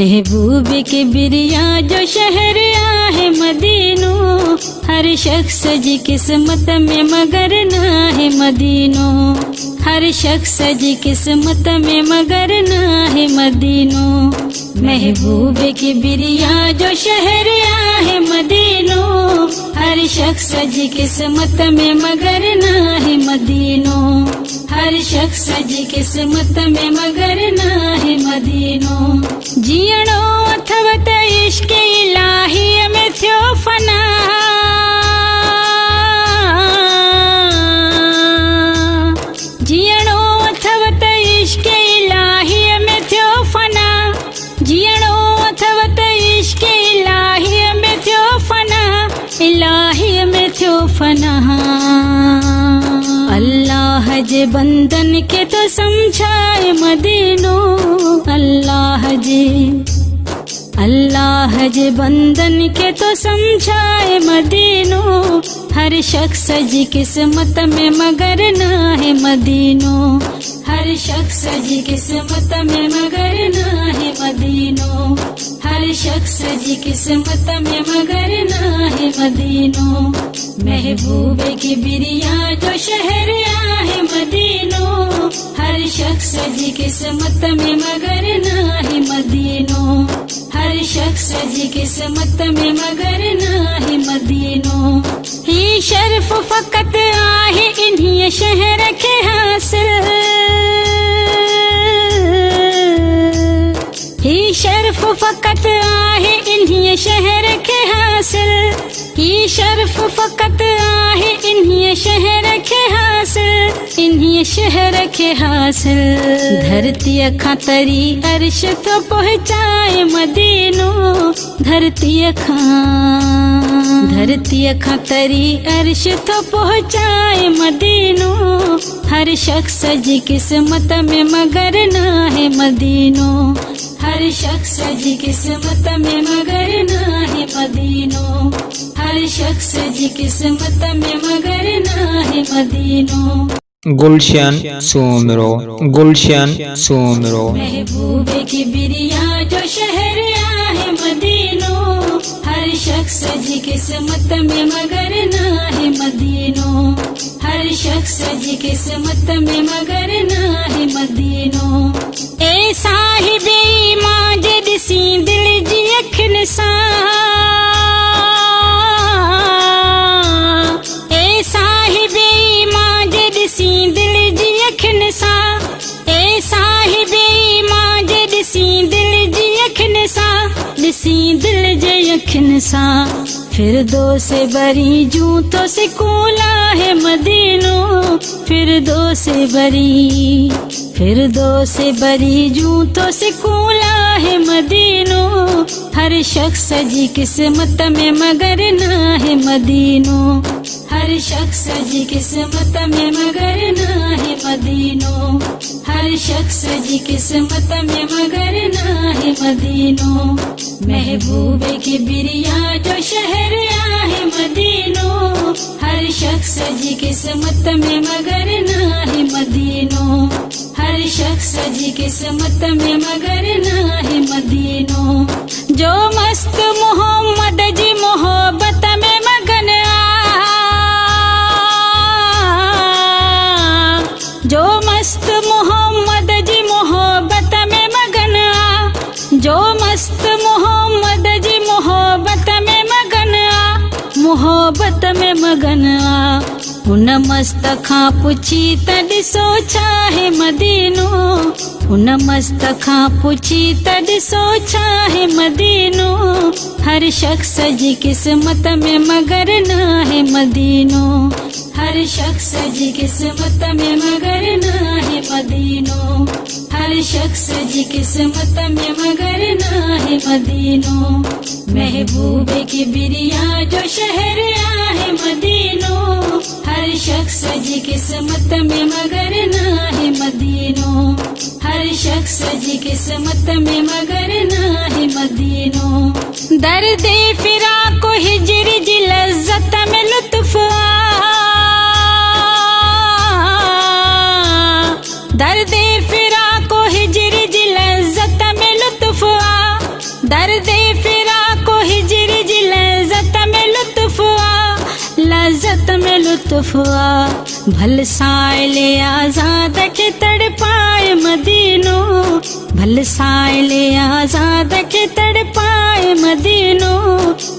महबूब के बिरिया जो शहर आहे मदीनो, हर शख्स जी किस्मत में मगर ना है मदीनो, हर शख्स जी किस्मत में मगर ना है मदीनो। महबूब के बिरिया जो शहर आहे मदीनो, हर शख्स जी किस्मत में मगर ना है मदीनो, हर शख्स जी किस्मत में मगर ना है मदीनो। जीअणो अथव त इश्क इलाही में थियो फना, जीअणो अथव त इश्क इलाही में थियो फना, जीअणो अथव त इश्क इलाही में थियो फना, इलाही में थियो फना। अल्लाह जे बंदन के तो समझाए मदीनो, अल्लाह जे बंदन के तो समझाए मदीनो, हर शख्स जी किस्मत में मगर ना है मदीनो, हर शख्स जी किस्मत में मगर ना है मदीनो, हर शख्स जी किस्मत में मगर ना है मदीनो। महबूब की बिरिया जो शहर आहे मदीनो, हर शख्स जी किस्मत में मगर ना है मदीनो, हर शख्स जी किस्मत में मगर ना है मदीनो। ही शर्फ फकत आहे इन्हीं शहर के हासिल, ही शर्फ फकत आहे इन्हीं शहर के हासिल, ही शर्फ फकत आहे इन्हीं शहर के हासिल, इन्हीं शहर के हासिल। धरती खां तरी अर्श तो पहुँचाए मदीनो, धरती खां तरी अर्श तो पहुँचाए मदीनो, हर शख्स जी किस्मत में मगर ना है मदीनो, हर शख्स जी किस्मत में मगर ना है मदीनो, हर शख्स जी किस्मत में मगर ना है मदीनो। गुलशन सोमरो, गुलशन सोमरो। महबूब की बिरिया जो शहर आहे मदीनो, हर शख्स जी किस्मत में मगर ना है मदीनो, हर शख्स जी किस्मत में मगर ना है मदीनो। ए साहिबे ईमान जे ॾिसी दिल जी अखियुनि सां, ए साहिबे ईमान जे ॾिसी दिल जी अखियुनि सां, ए साहिबे ईमान जे ॾिसी दिल जी अखियुनि सां, ॾिसी दिल जे अखियुनि सां। फिरदौस बरी जूं तो सिकूल आहे मदीनो, फिरदौस बरी जूं तो सिकूल आहे मदीनो, हर शख्स जी किस्मत में मगर ना है मदीनो, हर शख्स जी किस्मत में मगर ना है मदीनो, हर शख्स जी किस्मत में मगर ना है मदीनो। महबूब की बिरिया जो शहर आहे मदीनो, हर शख्स जी किस्मत में मगर ना है मदीनो, हर शख्स जी किस्मत में मगर ना है मदीनो। जो मस्त मोहम्मद जी मोहब्बत में मगन जो मस्त मोहम्मद जी मोहब्बत में मगन जो मस्त मोहम्मद जी मोहब्बत में मगन मोहब्बत में मगन हुन मस्त खां पुछी त ॾिसो छा है मदीनो, हुन मस्त खां पुछी त ॾिसो छा है मदीनो, हर शख्स जी किस्मत में मगर ना है मदीनो, हर शख्स जी किस्मत में मगर ना है मदीनो, हर शख्स जी किस्मत में मगर ना है मदीनो। महबूब की बिरिया जो शहर आहे मदीनो, हर शख्स जी किस्मत में मगर ना है मदीनो, हर शख्स जी किस्मत में मगर ना है मदीनो। दर्द फिराक हिजर जी लज्जत में लुत्फ दर्द फिराक हिजर जी लज्जत में लुत्फ दर्दे फिरा को हिजरी जी लज़्ज़त में लुत्फ़ आ, लज़्ज़त में लुत्फ़ आ। भल साइले आज़ाद के तड़पाए मदीनो, भल साइले आज़ाद के तड़पाए मदीनो।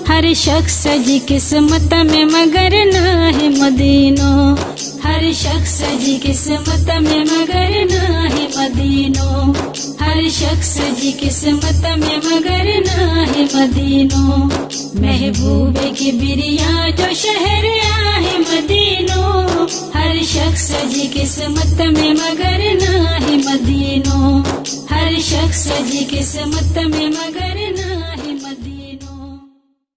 हर शख्स जी किस्मत में मगर ना है मदीनो, हर शख्स जी किस्मत में मगर ना है मदीनो, हर शख्स जी किस्मत में मगर ना है मदीनो। महबूब की बिरिया जो शहर आहे मदीनो, हर शख्स जी किस्मत में मगर ना है मदीनो, हर शख्स जी किस्मत में मगर ना है मदीनो।